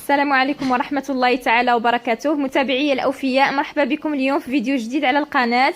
السلام عليكم ورحمة الله تعالى وبركاته. متابعي الأوفياء، مرحبا بكم اليوم في فيديو جديد على القناة.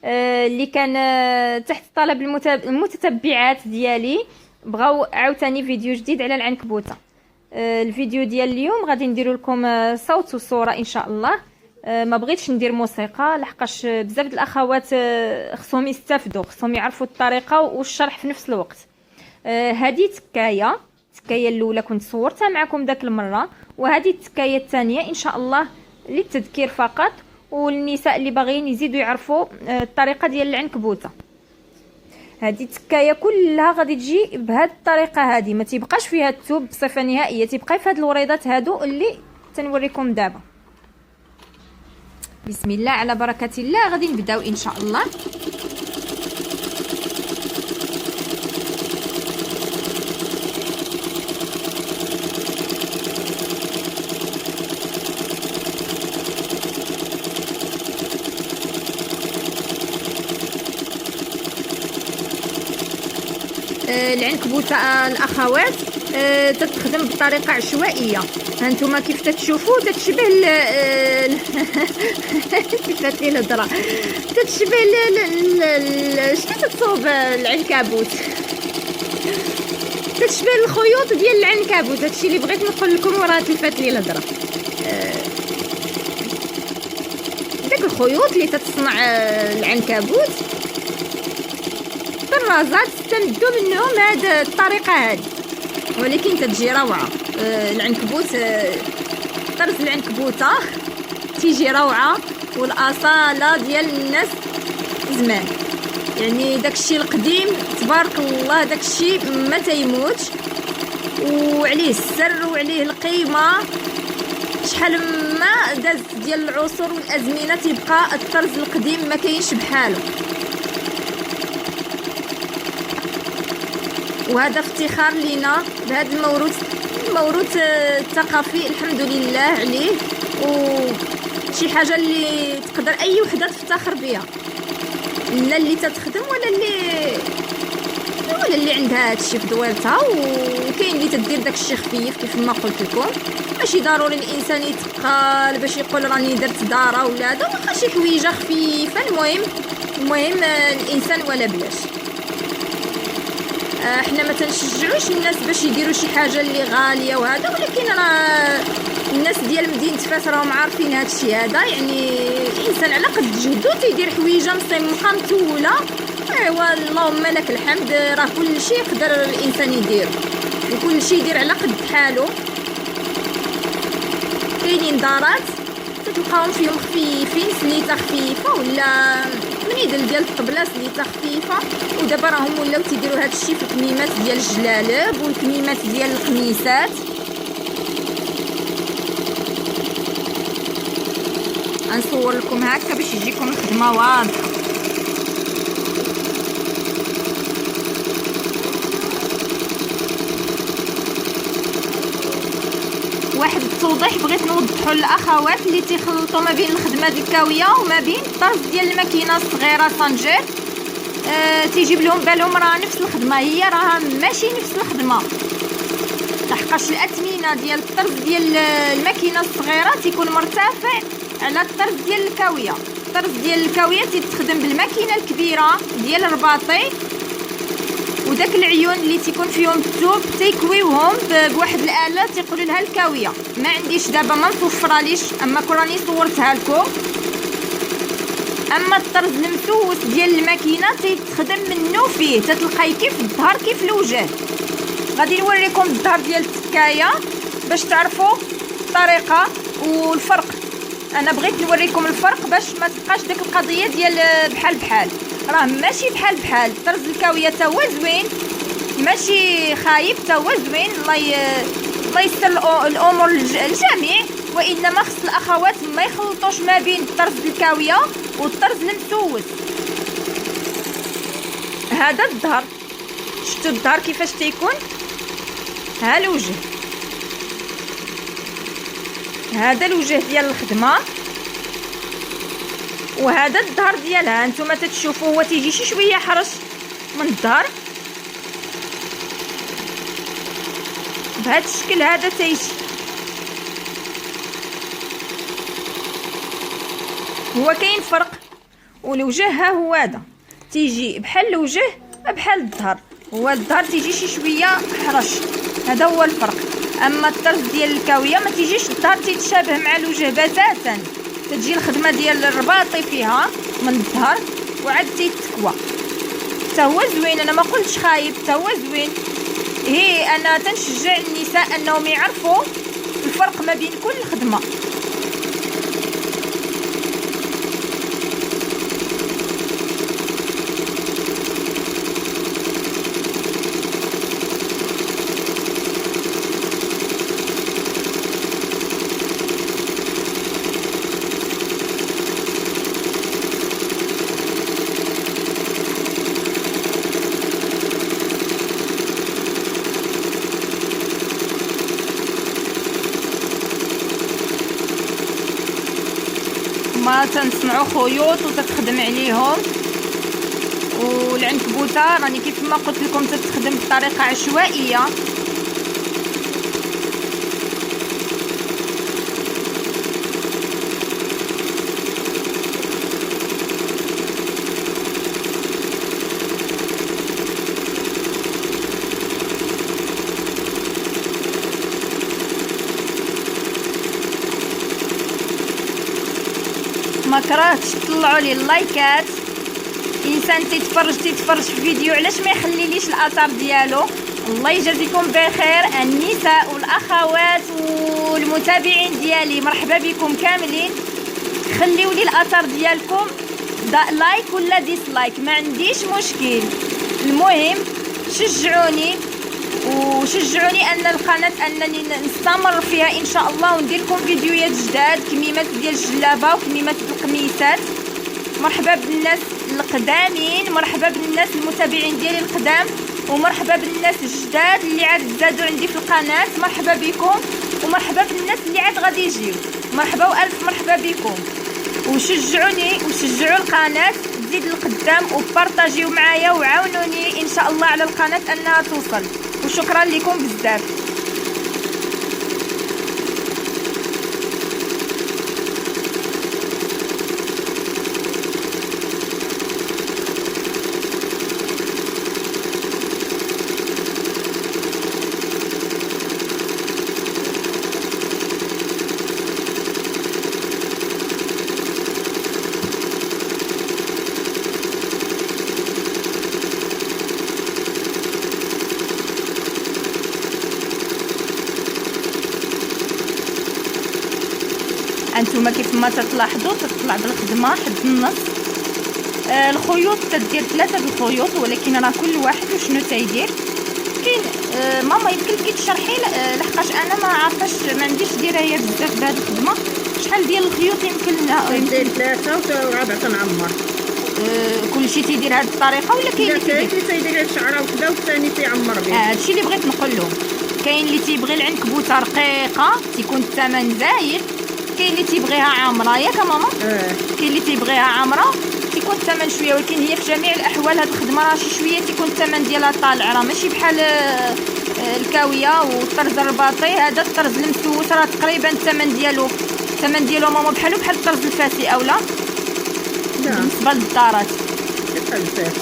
اللي كان تحت طلب المتتبعات ديالي بغاو عاوتاني فيديو جديد على العنكبوتة. الفيديو ديال اليوم غادي نديرو لكم صوت وصورة ان شاء الله. ما بغيتش ندير موسيقى لحقاش بزاف د الاخوات خصهم يستافدوا، خصهم يعرفوا الطريقة والشرح في نفس الوقت. هذه التكايه الاولى كنت صورتها معكم داك المره، وهذه التكايه الثانيه ان شاء الله للتذكير فقط، والنساء اللي باغيين يزيدوا يعرفوا الطريقه ديال العنكبوته. هذه التكايه كلها غادي تجي بهذه الطريقه هذه، ما تيبقاش فيها الثوب بصفه نهائيه، تيبقى في هاد الوريضات هادو اللي تنوريكم دابا. بسم الله على بركه الله، غادي نبداو ان شاء الله. العنكبوته الاخوات تتخدم بطريقه عشوائيه. هانتوما كيف تتشوفوا تتشبه كيفات لي الهضره، تتشبه شنو تتصوب العنكبوت، تتشبه الخيوط ديال العنكبوت. هادشي اللي بغيت نقول لكم، وراه تلفات لي الهضره. داك الخيوط اللي تتصنع العنكبوت، الطرازات استمدوا منهم هذه الطريقه هذه، ولكن تتجي روعه. العنكبوت، طرز العنكبوته تيجي روعه، والاصاله ديال الناس زمان. يعني داكشي القديم تبارك الله، داكشي ما تيموتش، وعليه السر وعليه القيمه. شحال ما دازت ديال العصور والازمنه تيبقى الطرز القديم ما كاينش بحاله. وهذا افتخار لينا بهذا الموروث الثقافي، الحمد لله عليه، وشي حاجه اللي تقدر اي وحده تفتخر بها، لا اللي تتخدم ولا اللي عندها هادشي في دوالتها. وكاين اللي تدير داكشي خفيف كيف ما قلت لكم، ماشي ضروري الانسان يتقال باش يقول راني درت داره ولا هذا، واخا شي حويجه خفيفه. المهم الانسان ولا بلاش. احنا ما تنشجعوش الناس باش يديروا شي حاجه اللي غاليه وهذا، ولكن راه الناس ديال مدينه فاس راهم عارفين هذا الشيء هذا. يعني الانسان على قد جهدو تيدير حويجه مصمقه متوله. ايوا اللهم لك الحمد، راه كل شيء يقدر الانسان يدير، وكل شيء يدير على قد حاله. كاينين دارات تلقاهم فيهم خفيفين، سليته خفيفه، ولا منيدل ديال الطبله سليته خفيفه. ودابا راهم ولاو تيديروا هذا الشيء في الكميمات ديال الجلالب والكميمات ديال القميصات. غنصور لكم هكا باش يجيكم الخدمه واضحه. واحد التوضيح بغيت نوضحوا للاخوات اللي تيخلطوا ما بين الخدمه ديال الكاويه وما بين الطرز ديال الماكينه الصغيره سانجير. تيجيب لهم بالهم راه نفس الخدمه، هي راها ماشي نفس الخدمه، لحقاش الاثمنه ديال الطرز ديال الماكينه الصغيره تيكون مرتفع على الطرز ديال الكاويه. الطرز ديال الكاويه تيتخدم بالماكينه الكبيره ديال الرباطي، وداك العيون اللي تيكون فيهم الثوب تيكويوهم بواحد الاله تيقولوا لها الكاويه. ما عنديش دابا، ما متوفراليش، اما كراني صورتها لكم. اما الطرز المسوس ديال الماكينه تيتخدم منه فيه، تتلقاي كيف الظهر كيف الوجه. غادي نوريكم الظهر ديال التكايه باش تعرفوا الطريقه والفرق. انا بغيت نوريكم الفرق باش ما تبقاش ديك القضيه ديال بحال راه ماشي بحال. طرز الكاويه تا هو زوين، ماشي خايب، تا هو زوين. الله يستر الامور الجميع. وانما خص الاخوات ما يخلطوش ما بين الطرز الكاويه والطرز المسوس. هذا الظهر، شفتوا الظهر كيفاش تيكون؟ ها الوجه، هذا الوجه ديال الخدمه، وهذا الظهر ديالها. نتوما تتشوفوا هو تيجي شي شويه حرش من الظهر، بهذا الشكل هذا تيجي. هو كاين فرق. والوجه ها هو هذا تيجي بحال الوجه بحال الظهر، هو الظهر تيجي شي شويه حرش، هذا هو الفرق. اما الطرز ديال الكاويه ما تيجيش الظهر تيتشابه مع الوجه بتاتا، تجي الخدمه ديال الرباطي فيها من الظهر وعاد تيتكوى. حتى هو زوين، انا ما قلتش خايب، حتى هو زوين. هي انا تنشجع النساء انهم يعرفوا الفرق ما بين كل خدمه. ما تنصنعوا خيوط وتتخدم عليهم، والعنكبوته راني كيف ما قلت لكم تتخدم بطريقه عشوائيه. ما كرهتش تطلعوا لي اللايكات. انسان تيتفرج في فيديو علاش ما يخليليش الاثر ديالو؟ الله يجازيكم بخير النساء والاخوات والمتابعين ديالي، مرحبا بكم كاملين. خليوا لي الاثر ديالكم لايك ولا ديسلايك، ما عنديش مشكل. المهم شجعوني وشجعوني ان القناه انني نستمر فيها ان شاء الله، وندير لكم فيديوهات جداد، كميمات ديال الجلابه وكميمات القميصات. مرحبا بالناس القدامين، مرحبا بالناس المتابعين ديالي القدام، ومرحبا بالناس الجداد اللي عاد زادوا عندي في القناه، مرحبا بكم. ومرحبا بالناس اللي عاد غادي يجيو، مرحبا والف مرحبا بكم. وشجعوني وشجعوا القناه تزيد لقدام، وبارطاجيو معايا وعاونوني ان شاء الله على القناه انها توصل. وشكرا لكم بزاف. انتما كيف ما تلاحظوا تطلع بالخدمه حد النص. الخيوط تدير 3 الخيوط، ولكن راه كل واحد وشنو تيدير. كاين ماما يمكن لك تشرحي لحقاش انا ما عارفاش، ما عنديش درايه بزاف بهذه الخدمه. شحال ديال الخيوط يمكن ندير 3 ورابع تنعمر. كلشي تيدير هذه الطريقه ولا كاين اللي تيدير شعره وحده والثاني تيعمر به؟ هادشي اللي بغيت نقول لهم. كاين اللي تيبغي العنكبوته رقيقه تيكون الثمن زايد، كاين اللي تيبغيها عامره ياك ماما. كاين اللي تيبغيها عامره تيكون الثمن شويه، ولكن هي في جميع الاحوال هاد الخدمه راه شي شويه تيكون الثمن ديالها طالع، راه ماشي بحال الكاويه والطرز الرباطي. هذا الطرز المسوس راه تقريبا الثمن ديالو ماما بحال الطرز الفاسي اولا. لا بالنسبه للدارات بحال الفاسي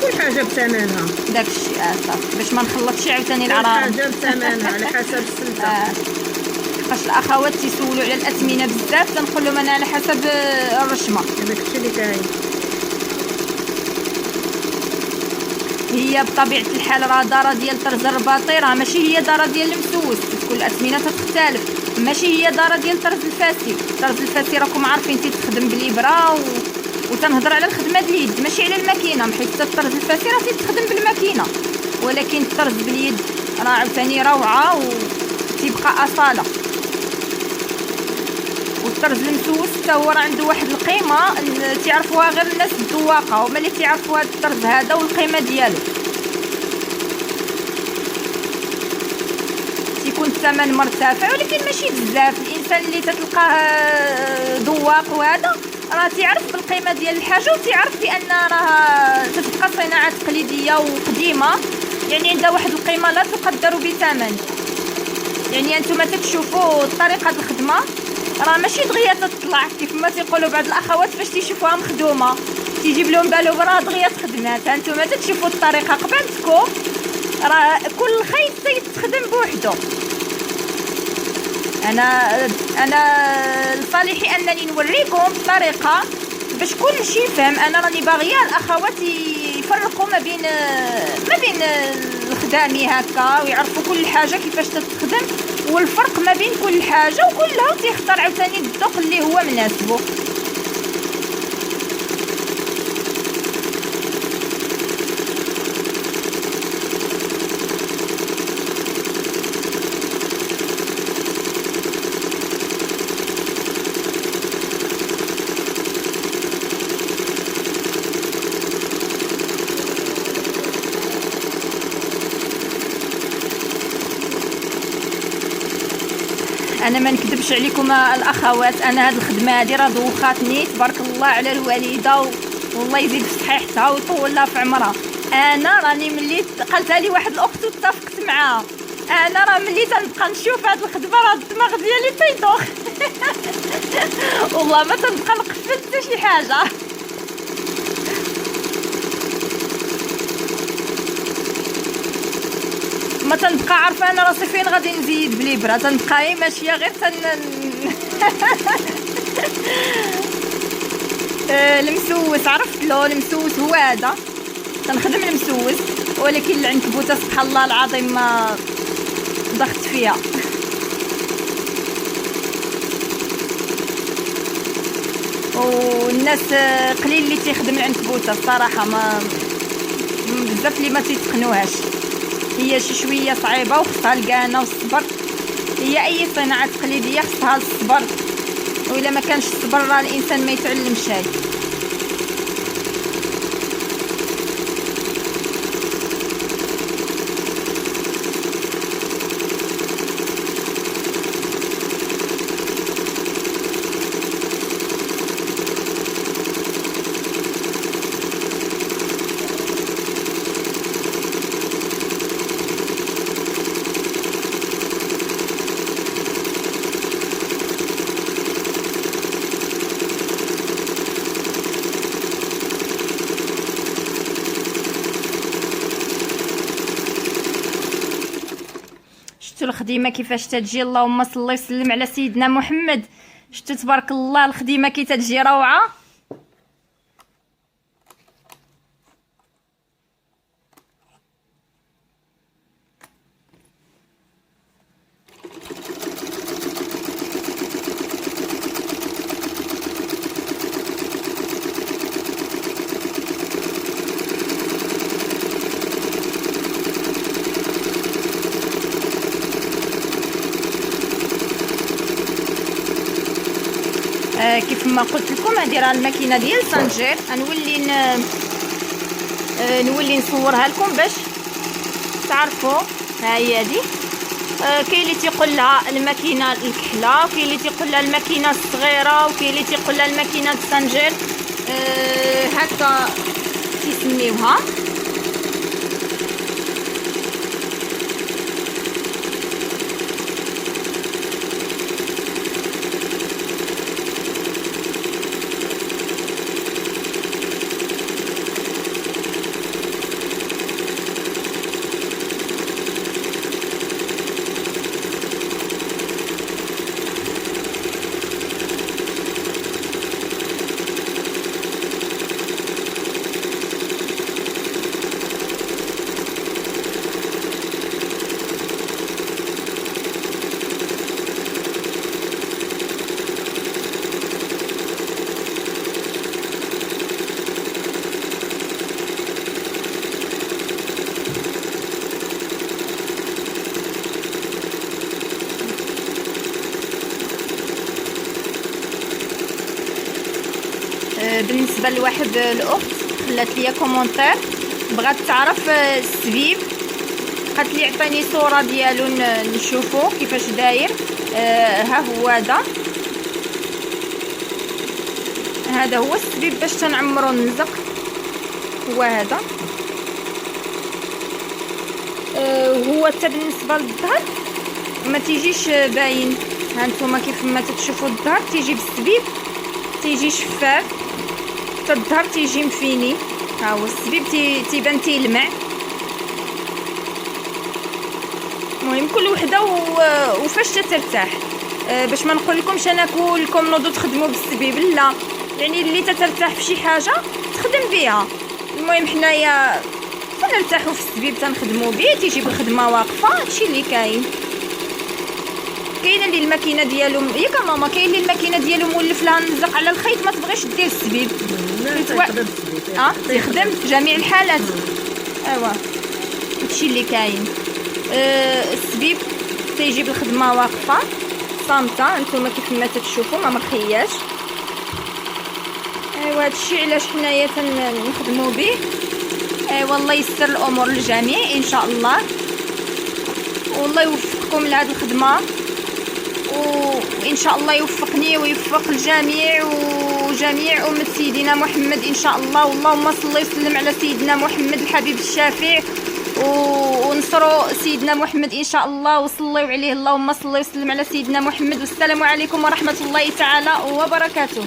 كل حاجه بثمنها. داكشي صافي باش ما نخلطش عاوتاني كل العرارة. حاجه بثمنها على حسب السلطه. حقاش الاخوات تيسولوا على الاثمنه بزاف، تنقول لهم انا على حسب الرشمه. هذاك الشيء اللي كاين. هي بطبيعه الحال راه داره ديال طرز الرباطي راه ماشي هي داره ديال المسوس، تكون الاثمنه تختلف. ماشي هي داره ديال طرز الفاسي. طرز الفاسي راكم عارفين تيتخدم بالابره وتنهضر على الخدمه ديال اليد ماشي على الماكينه، حيت الطرز الفاسي راه تيتخدم بالماكينه، ولكن الطرز باليد راه عاوتاني روعه وتيبقى اصاله. والطرز المسوس حتى هو راه عنده واحد القيمه تعرفوها غير الناس الذواقه، هما اللي تعرفوا هذا الطرز هذا والقيمه ديالو. تيكون الثمن مرتفع ولكن ماشي بزاف. الانسان اللي تتلقاه ذواق وهذا راه تعرف بالقيمه ديال الحاجه، وتعرف بان راه تتبقى صناعه تقليديه وقديمه، يعني عندها واحد القيمه لا تقدر بثمن. يعني انتم تتشوفوا طريقه الخدمه راه ماشي دغيا تطلع كيف ما تيقولوا بعض الاخوات فاش تيشوفوها مخدومه تيجيب لهم بالو برا دغيا تخدمات. هانتوما تشوفوا الطريقه قبلتكم، راه كل خيط تيتخدم بوحدو. انا لصالحي انني نوريكم الطريقه باش كلشي يفهم. انا راني باغيه الاخوات يفرقوا ما بين الخدامي هكا ويعرفوا كل حاجه كيفاش تتخدم، والفرق ما بين كل حاجه، وكلها تيختار عاوتاني الذوق اللي هو مناسبه. انا ما نكذبش عليكم الاخوات، انا هاد الخدمه هادي راه دوخاتني تبارك الله على الوالده، والله يزيد في صحيحتها ويطول لها في عمرها. انا راني ملي قالتها لي واحد الاخت واتفقت معاها، انا راه ملي تنبقى نشوف هاد الخدمه راه الدماغ ديالي تيدوخ. والله ما تنبقى نقفل حتى شي حاجه. ما تنبقى عارفه انا راسي فين غادي نزيد بالابره، تنبقى غير ماشيه غير المسوس عرفت له. المسوس هو هذا، تنخدم المسوس، ولكن العنكبوته سبحان الله العظيم ما ضغط فيها. والناس قليل اللي تيخدم العنكبوته الصراحه، ما بزاف اللي ما تيتقنوهاش. هي شي شويه صعيبه وخصها الكانه والصبر. هي اي صناعه تقليديه خصها الصبر، والا ما كانش الصبر راه الانسان ما يتعلمش شيء. شفتوا الخديمه كيفاش تتجي؟ اللهم صل وسلم على سيدنا محمد. شفتوا تبارك الله الخديمه كي تتجي روعه. كيف ما قلت لكم هذه راه الماكينه ديال سانجير. نولي نصورها لكم باش تعرفوا. ها هي هذه. كاين اللي تيقول لها الماكينه الكحله، وكاين اللي تيقول لها الماكينه الصغيره، وكاين اللي تيقول لها الماكينه سانجير. هكا تسميوها. بالنسبه لواحد الاخت خلات لي كومونتير بغات تعرف السبيب، قالت لي عطيني صوره ديالو نشوفو كيفاش داير. ها هو هذا هو السبيب باش تنعمرو النزق. هو هذا هو حتى بالنسبه للظهر ما تيجيش باين. ها نتوما كيف ما تشوفوا الظهر تيجي بالسبيب، تيجي شفاف، حتى الظهر تيجي مفيني. ها هو السبيب تيبان تيلمع. المهم كل وحده وفاش ترتاح. باش ما نقول لكمش انا كلكم نوضوا تخدموا بالسبيب، لا، يعني اللي تترتاح في شي حاجه تخدم بها. المهم حنايا تنرتاحوا في السبيب تنخدموا به، تيجي بالخدمه واقفه. هادشي اللي كاين. كاين اللي الماكينه ديالو ياك ماما، كاين اللي الماكينه ديالو مولف لها نلزق على الخيط ما تبغيش دير السبيب. تخدم في جميع الحالات. ايوا هادشي اللي كاين. السبيب تيجي بالخدمه واقفه صامته، نتوما كيف ما تشوفوا ما مرخياش. ايوا هادشي علاش حنايا تنخدموا به. ايوا الله يسر الامور للجميع ان شاء الله، والله يوفقكم لهذه الخدمه، وان شاء الله يوفقني ويوفق الجميع وجميع امه سيدنا محمد ان شاء الله. اللهم صل وسلم على سيدنا محمد الحبيب الشافع، ونصروا سيدنا محمد ان شاء الله وصلوا عليه. اللهم صل وسلم على سيدنا محمد. والسلام عليكم ورحمه الله تعالى وبركاته.